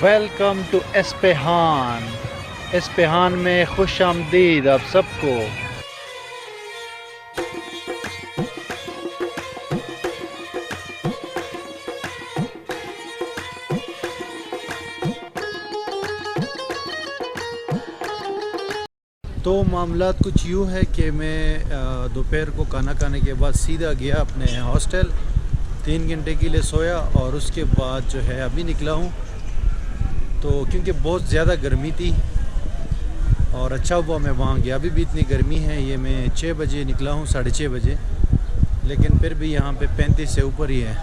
Welcome to एस्पेहान। एस्पेहान में खुश आमदीद आप सबको। तो मामलात कुछ यूँ है कि मैं दोपहर को खाना खाने के बाद सीधा गया अपने हॉस्टल, 3 घंटे के लिए सोया और उसके बाद जो है अभी निकला हूँ। तो क्योंकि बहुत ज़्यादा गर्मी थी और अच्छा हुआ मैं वहाँ गया। अभी भी इतनी गर्मी है, ये मैं 6 बजे निकला हूँ, 6:30 बजे, लेकिन फिर भी यहाँ पे 35 से ऊपर ही है।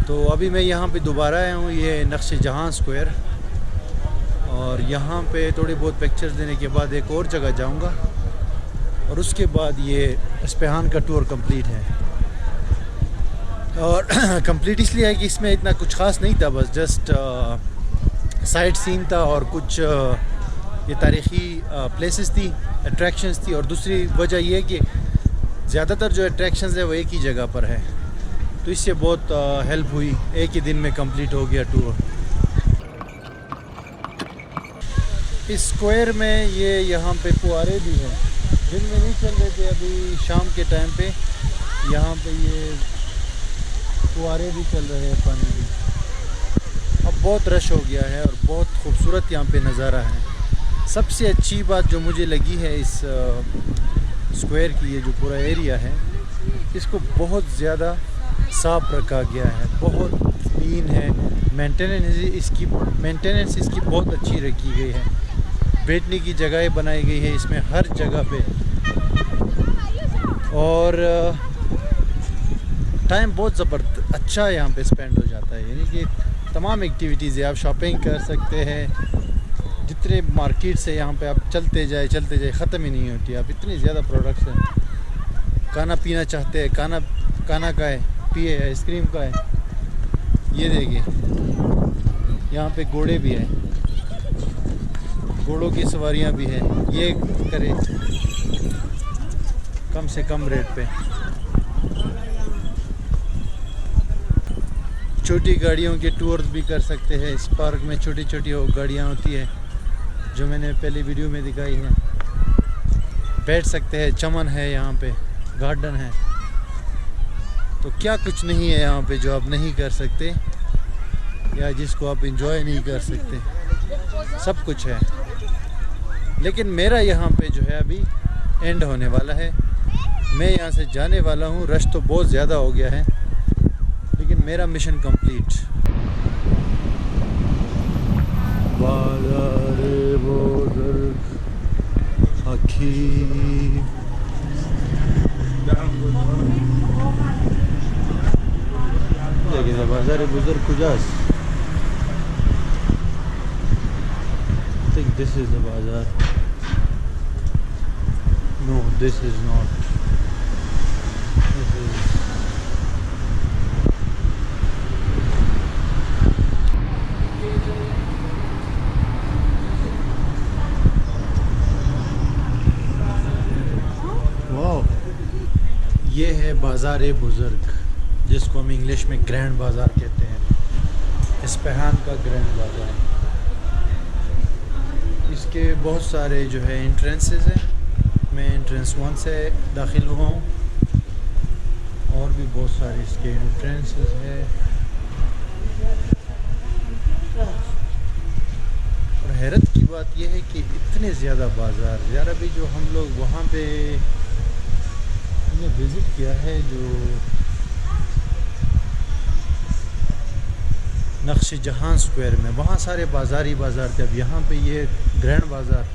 तो अभी मैं यहाँ पे दोबारा आया हूँ, ये नक्श जहाँ स्क्वायर, और यहाँ पे थोड़ी बहुत पिक्चर्स देने के बाद एक और जगह जाऊँगा और उसके बाद ये एस्पेहान का टूर कंप्लीट है। और कंप्लीट इसलिए है कि इसमें इतना कुछ ख़ास नहीं था, बस जस्ट साइट सीन था और कुछ ये तारीख़ी प्लेसेस थी, अट्रैक्शंस थी। और दूसरी वजह ये है कि ज़्यादातर जो अट्रैक्शंस है वो एक ही जगह पर है, तो इससे बहुत हेल्प हुई। एक ही दिन में कंप्लीट हो गया टूर। इस स्क्वायर में ये यहाँ पे फुहारे भी हैं, दिन में नहीं चल रहे थे, अभी शाम के टाइम पे यहाँ पे ये फुहारे भी चल रहे हैं, पानी भी। अब बहुत रश हो गया है और बहुत खूबसूरत यहाँ पे नज़ारा है। सबसे अच्छी बात जो मुझे लगी है इस स्क्वायर की, ये जो पूरा एरिया है, इसको बहुत ज़्यादा साफ़ रखा गया है, बहुत क्लीन है। मेंटेनेंस इसकी बहुत अच्छी रखी गई है। बैठने की जगहें बनाई गई है इसमें हर जगह पे, और टाइम बहुत अच्छा यहाँ पे स्पेंड हो जाता है। यानी कि तमाम एक्टिविटीज़ है, आप शॉपिंग कर सकते हैं, जितने मार्केट्स है यहाँ पे आप चलते जाए ख़त्म ही नहीं होती। आप इतनी ज़्यादा प्रोडक्ट्स हैं। खाना पीना चाहते हैं, खाना का है, पिए, आइसक्रीम का है। ये देखिए यहाँ पे घोड़े भी हैं, घोड़ों की सवारियाँ भी हैं। ये करें कम से कम रेट पे। छोटी गाड़ियों के टूर्स भी कर सकते हैं। इस पार्क में छोटी छोटी गाड़ियाँ होती है जो मैंने पहले वीडियो में दिखाई है। बैठ सकते हैं, चमन है यहाँ पे, गार्डन है, तो क्या कुछ नहीं है यहाँ पे जो आप नहीं कर सकते या जिसको आप एंजॉय नहीं कर सकते। सब कुछ है। लेकिन मेरा यहाँ पे जो है अभी एंड होने वाला है, मैं यहाँ से जाने वाला हूँ। रश तो बहुत ज़्यादा हो गया है, लेकिन मेरा मिशन कंप्लीट। बाज़ारे बुज़ुर्ग हकीम, देखिए बाज़ारे बुज़ुर्ग कुजास। I think this is the bazaar. No, this is not. This is वाह, ये है बाज़ार बुज़ुर्ग, जिसको हम इंग्लिश में ग्रैंड बाज़ार कहते हैं। एस्पेहान का ग्रैंड बाज़ार। इसके बहुत सारे जो है एंट्रेंसेस हैं। मैं एंट्रेंस 1 से दाखिल हुआ हूँ, और भी बहुत सारे इसके एंट्रेंसेस हैं। और हैरत की बात यह है कि इतने ज़्यादा बाज़ार यार, अभी जो हम लोग वहाँ पे हमने विज़िट किया है, जो नक्श जहाँ स्क्वायर में, वहाँ सारे बाज़ार ही बाज़ार थे। अब यहाँ पे ये ग्रैंड बाज़ार,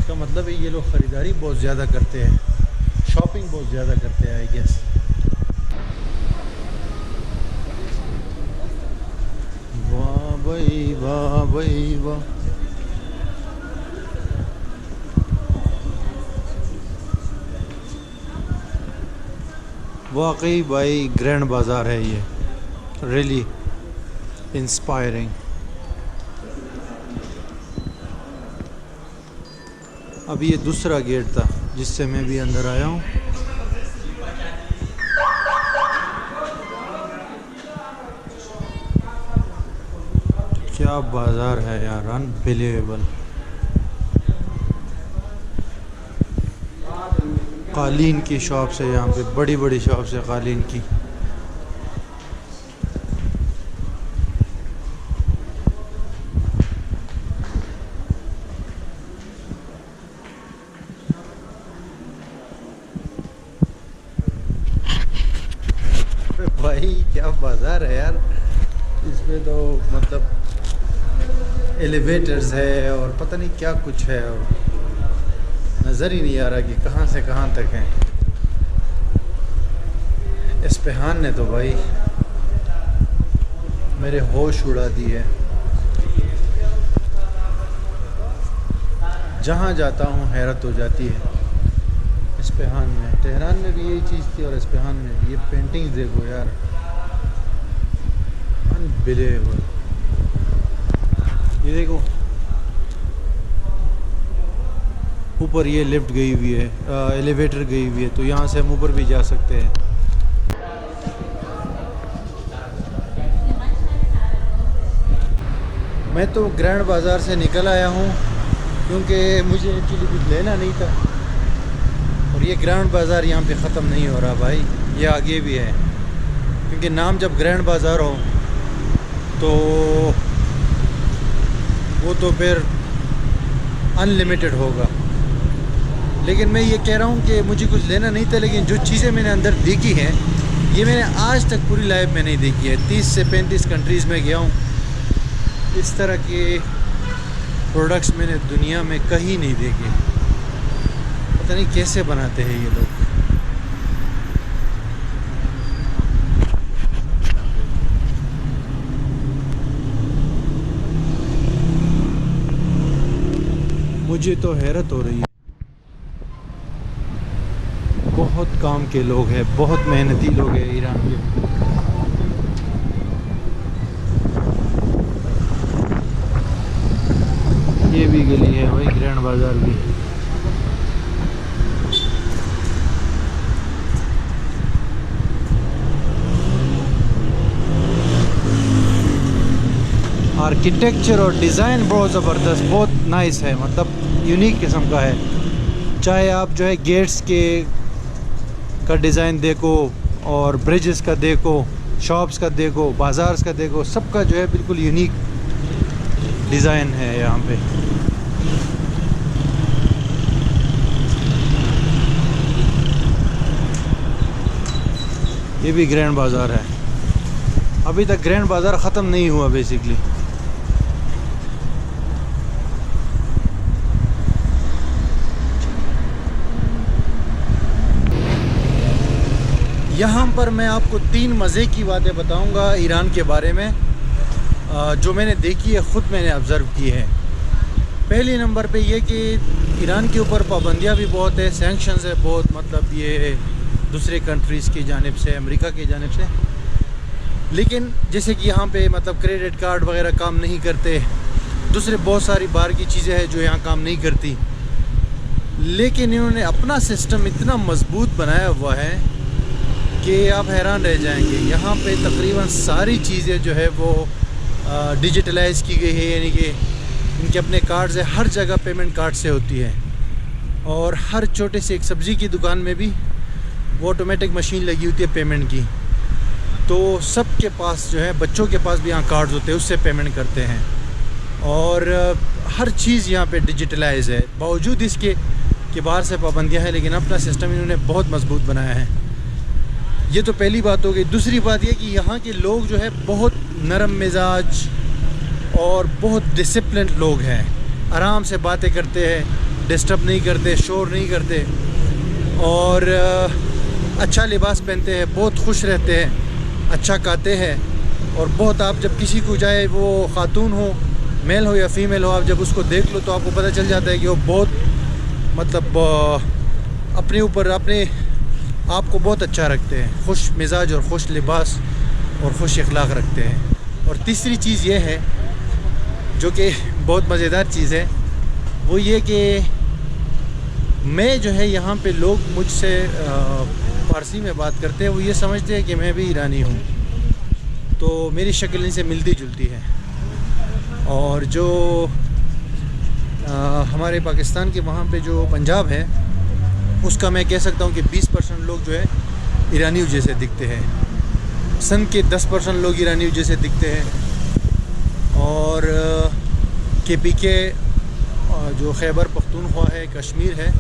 इसका मतलब है ये लोग ख़रीदारी बहुत ज़्यादा करते हैं, शॉपिंग बहुत ज़्यादा करते हैं, आई गेस। वाह भाई वाह भाई वाह। वाकई भाई ग्रैंड बाज़ार है ये, रियली इंस्पायरिंग। अब ये दूसरा गेट था जिससे मैं भी अंदर आया हूँ। क्या बाज़ार है यार, अनबिलीवेबल। कालीन की शॉप्स है यहाँ पे, बड़ी बड़ी शॉप्स है कालीन की। भाई क्या बाज़ार है यार, इसमें तो मतलब एलिवेटर्स है और पता नहीं क्या कुछ है, और नज़र ही नहीं आ रहा कि कहाँ से कहाँ तक है। इस्पेहान ने तो भाई मेरे होश उड़ा दिए। जहाँ जाता हूँ हैरत हो जाती है। इस्पेहान में, तेहरान में भी यही चीज़ थी और इस्पेहान में भी। ये पेंटिंग्स देखो यार, अनबिलीवेबल। ये देखो ऊपर ये लिफ्ट गई हुई है, एलिवेटर गई हुई है, तो यहाँ से हम ऊपर भी जा सकते हैं। मैं तो ग्रैंड बाज़ार से निकल आया हूँ क्योंकि मुझे एक्चुअली कुछ लेना नहीं था, और ये ग्रैंड बाज़ार यहाँ पे ख़त्म नहीं हो रहा भाई, ये आगे भी है। क्योंकि नाम जब ग्रैंड बाज़ार हो तो वो तो फिर अनलिमिटेड होगा। लेकिन मैं ये कह रहा हूँ कि मुझे कुछ लेना नहीं था, लेकिन जो चीज़ें मैंने अंदर देखी हैं ये मैंने आज तक पूरी लाइफ में नहीं देखी है। 30 से 35 कंट्रीज़ में गया हूँ, इस तरह के प्रोडक्ट्स मैंने दुनिया में कहीं नहीं देखे। पता नहीं कैसे बनाते हैं ये लोग। मुझे तो हैरत हो रही है। बहुत काम के लोग हैं, बहुत मेहनती लोग हैं ईरान के। ये भी गली है भाई, ग्रैंड बाज़ार भी। आर्किटेक्चर और डिज़ाइन बहुत ज़बरदस्त, बहुत नाइस है, मतलब यूनिक किस्म का है। चाहे आप जो है गेट्स के का डिज़ाइन देखो, और ब्रिजेस का देखो, शॉप्स का देखो, बाज़ार्स का देखो, सबका जो है बिल्कुल यूनिक डिज़ाइन है यहाँ पे। ये भी ग्रैंड बाज़ार है। अभी तक ग्रैंड बाज़ार ख़त्म नहीं हुआ बेसिकली। यहाँ पर मैं आपको 3 मज़े की बातें बताऊँगा ईरान के बारे में, जो मैंने देखी है, ख़ुद मैंने ऑब्ज़र्व की है। पहली नंबर पे ये कि ईरान के ऊपर पाबंदियाँ भी बहुत है, सैंक्शंस है बहुत, मतलब ये दूसरे कंट्रीज़ की जानिब से, अमेरिका की जानिब से। लेकिन जैसे कि यहाँ पे मतलब क्रेडिट कार्ड वगैरह काम नहीं करते, दूसरे बहुत सारी बाहर की चीज़ें हैं जो यहाँ काम नहीं करती। लेकिन इन्होंने अपना सिस्टम इतना मजबूत बनाया हुआ है कि आप हैरान रह जाएंगे। यहाँ पे तकरीबन सारी चीज़ें जो है वो डिजिटलाइज़ की गई है, यानी कि इनके अपने कार्ड्स है, हर जगह पेमेंट कार्ड से होती है। और हर छोटे से एक सब्ज़ी की दुकान में भी वो ऑटोमेटिक मशीन लगी होती है पेमेंट की। तो सबके पास जो है, बच्चों के पास भी यहाँ कार्ड्स होते हैं, उससे पेमेंट करते हैं। और हर चीज़ यहाँ पे डिजिटलाइज है, बावजूद इसके कि बाहर से पाबंदियाँ हैं, लेकिन अपना सिस्टम इन्होंने बहुत मजबूत बनाया है। ये तो पहली बात हो गई। दूसरी बात ये कि यहाँ के लोग जो है बहुत नरम मिजाज और बहुत डिसिप्लिन लोग हैं। आराम से बातें करते हैं, डिस्टर्ब नहीं करते, शोर नहीं करते, और अच्छा लिबास पहनते हैं, बहुत खुश रहते हैं, अच्छा खाते हैं। और बहुत, आप जब किसी को, चाहे वो ख़ातून हो, मेल हो या फीमेल हो, आप जब उसको देख लो तो आपको पता चल जाता है कि वो बहुत मतलब अपने ऊपर, अपने आप को बहुत अच्छा रखते हैं, खुश मिजाज और खुश लिबास और खुश अखलाक रखते हैं। और तीसरी चीज़ ये है जो कि बहुत मज़ेदार चीज़ है, वो ये कि मैं जो है यहाँ पे लोग मुझसे फ़ारसी में बात करते हैं, वो ये समझते हैं कि मैं भी ईरानी हूँ, तो मेरी शक्ल इनसे मिलती जुलती है। और जो हमारे पाकिस्तान के वहाँ पे जो पंजाब है उसका मैं कह सकता हूँ कि 20% लोग जो है ईरानियों जैसे दिखते हैं। सिंध के 10% लोग ईरानियों जैसे दिखते हैं। और KPK जो खैबर पख्तूनख्वा है, कश्मीर है,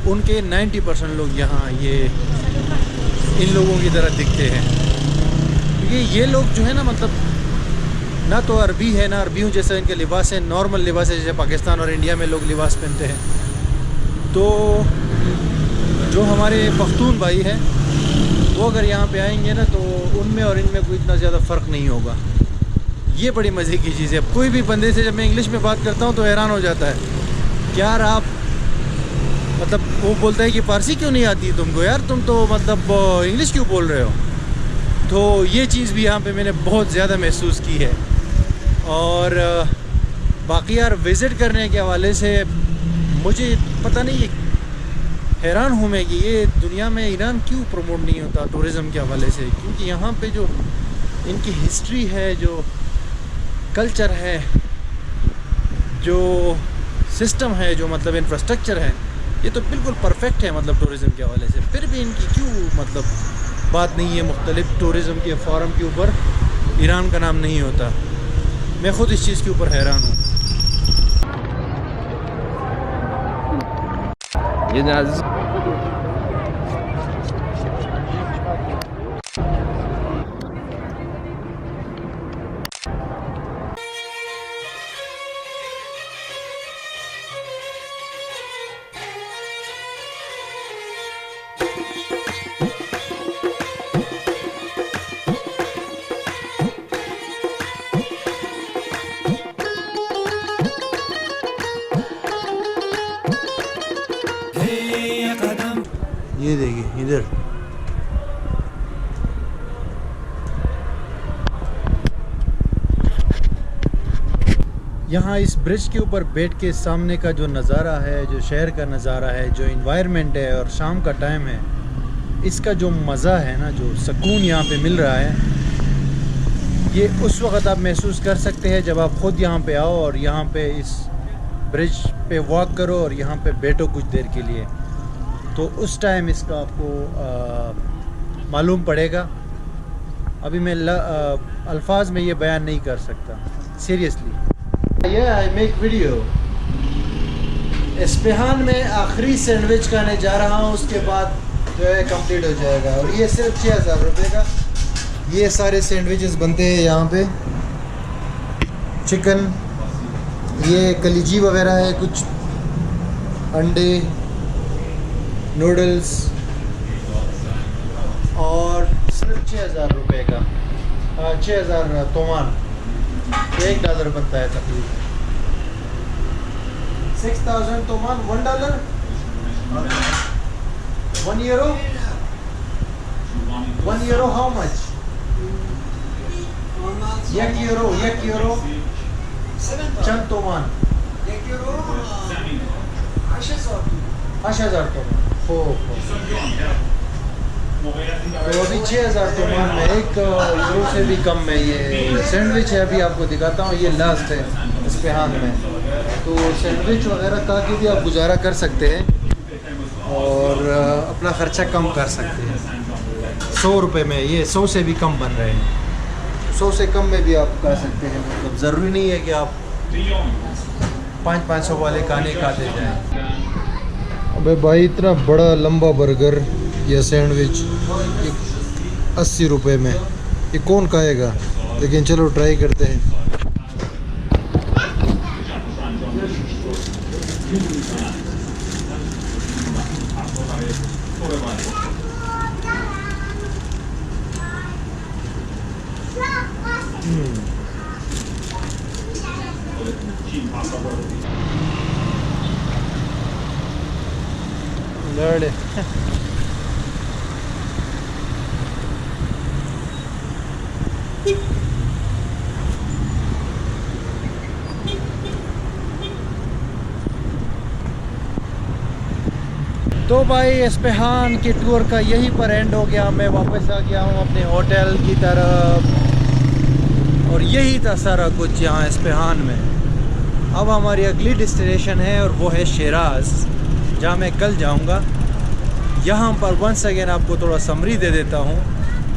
उनके 90% लोग यहाँ ये इन लोगों की तरह दिखते हैं। क्योंकि ये लोग जो है ना, मतलब ना तो अरबी है ना अरबियों जैसा इनके लिबास है, नॉर्मल लिबास है जैसे पाकिस्तान और इंडिया में लोग लिबास पहनते हैं। तो जो हमारे पख्तून भाई हैं वो अगर यहाँ पे आएंगे ना तो उनमें और इनमें कोई इतना ज़्यादा फ़र्क नहीं होगा। ये बड़ी मज़े की चीज़ है। अब कोई भी बंदे से जब मैं इंग्लिश में बात करता हूँ तो हैरान हो जाता है कि यार आप, मतलब वो बोलता है कि फ़ारसी क्यों नहीं आती तुमको, यार तुम तो मतलब इंग्लिश क्यों बोल रहे हो। तो ये चीज़ भी यहाँ पे मैंने बहुत ज़्यादा महसूस की है। और बाकी यार विज़िट करने के हवाले से मुझे पता नहीं, हैरान हूँ मैं कि ये दुनिया में ईरान क्यों प्रमोट नहीं होता टूरिज़म के हवाले से। क्योंकि यहाँ पे जो इनकी हिस्ट्री है, जो कल्चर है, जो सिस्टम है, जो मतलब इंफ्रास्ट्रक्चर है, ये तो बिल्कुल परफेक्ट है मतलब टूरिज़म के हवाले से। फिर भी इनकी क्यों मतलब बात नहीं है मुख्तलिफ टूरिज़म के फोरम के ऊपर ईरान का नाम नहीं होता। मैं ख़ुद इस चीज़ के ऊपर हैरान हूँ। ये देखिए इधर यहाँ इस ब्रिज के ऊपर बैठ के सामने का जो नज़ारा है, जो शहर का नज़ारा है, जो इन्वायरमेंट है और शाम का टाइम है, इसका जो मज़ा है ना, जो सुकून यहाँ पे मिल रहा है, ये उस वक़्त आप महसूस कर सकते हैं जब आप ख़ुद यहाँ पे आओ और यहाँ पे इस ब्रिज पे वॉक करो और यहाँ पे बैठो कुछ देर के लिए। तो उस टाइम इसका आपको मालूम पड़ेगा। अभी मैं अल्फाज में ये बयान नहीं कर सकता सीरियसली। ये आई मेक वीडियो। इस्फहान में आखिरी सैंडविच खाने जा रहा हूँ, उसके बाद जो है कंप्लीट हो जाएगा। और ये सिर्फ 6000 रुपये का ये सारे सैंडविचेस बनते हैं यहाँ पे। चिकन, ये कलीजी वगैरह है, कुछ अंडे, नूडल्स, और सिर्फ 6000 रुपये का 6000 तोमान, $1 बनता है तकरीबन। 6000 तोमान, $1, €1, €1 how much? एक यूरो चंद तोमान, €8000 तोमान। तो अभी 6000 तोमान में, €1 से भी कम में ये सैंडविच है। अभी आपको दिखाता हूँ, ये लास्ट है इस्फहान में। तो सैंडविच वगैरह खा के भी आप गुजारा कर सकते हैं और अपना ख़र्चा कम कर सकते हैं। 100 रुपये में ये 100 से भी कम बन रहे हैं। 100 से कम में भी आप खा सकते हैं। मतलब ज़रूरी नहीं है कि आप 500 वाले खाने खाते जाएँ। अबे भाई, इतना बड़ा लंबा बर्गर या सैंडविच 80 रुपये में, ये कौन खाएगा। लेकिन चलो ट्राई करते हैं। लड़े तो भाई इस्फहान के टूर का यहीं पर एंड हो गया। मैं वापस आ गया हूँ अपने होटल की तरफ और यही था सारा कुछ यहाँ इस्फहान में। अब हमारी अगली डेस्टिनेशन है और वो है शिराज़, जहाँ मैं कल जाऊँगा। यहाँ पर वंस अगेन आपको थोड़ा समरी दे देता हूँ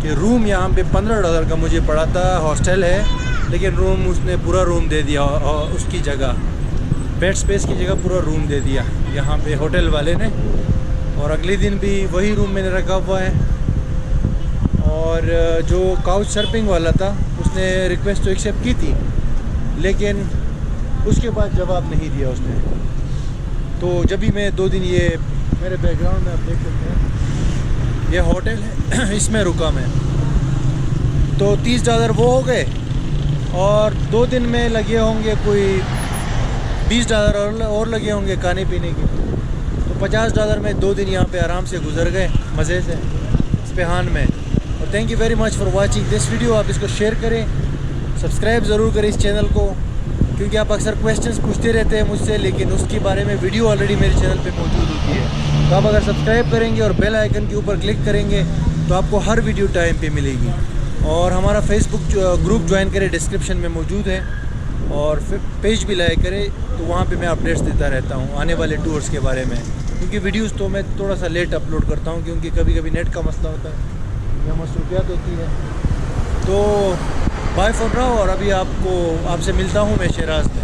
कि रूम यहाँ पे $15 का मुझे पड़ा था। हॉस्टल है लेकिन रूम उसने पूरा रूम दे दिया, और उसकी जगह बेड स्पेस की जगह पूरा रूम दे दिया यहाँ पे होटल वाले ने। और अगले दिन भी वही रूम मैंने रखा हुआ है। और जो काउच सर्फिंग वाला था उसने रिक्वेस्ट तो एक्सेप्ट की थी, लेकिन उसके बाद जवाब नहीं दिया उसने। तो जब भी मैं 2 दिन, ये मेरे बैकग्राउंड में आप देख सकते हैं, ये होटल है इसमें रुका मैं। तो $30 वो हो गए, और 2 दिन में लगे होंगे कोई $20 और लगे होंगे खाने पीने के। तो $50 में 2 दिन यहाँ पे आराम से गुजर गए मज़े से इस्फहान में। और thank you very much for watching this video. आप इसको शेयर करें, सब्सक्राइब ज़रूर करें इस चैनल को, क्योंकि आप अक्सर क्वेश्चंस पूछते रहते हैं मुझसे, लेकिन उसके बारे में वीडियो ऑलरेडी मेरे चैनल पे मौजूद होती है। तो आप अगर सब्सक्राइब करेंगे और बेल आइकन के ऊपर क्लिक करेंगे तो आपको हर वीडियो टाइम पे मिलेगी। और हमारा फेसबुक ग्रुप ज्वाइन करें, डिस्क्रिप्शन में मौजूद है। और फिर पेज भी लाइक करें, तो वहाँ पे मैं अपडेट्स देता रहता हूँ आने वाले टूर्स के बारे में। क्योंकि वीडियोस तो मैं थोड़ा सा लेट अपलोड करता हूँ, क्योंकि कभी कभी नेट का मसला होता है या मसरूफियात होती है। तो बाय फॉर नाउ, और अभी आपसे मिलता हूँ मैं शिराज़ में।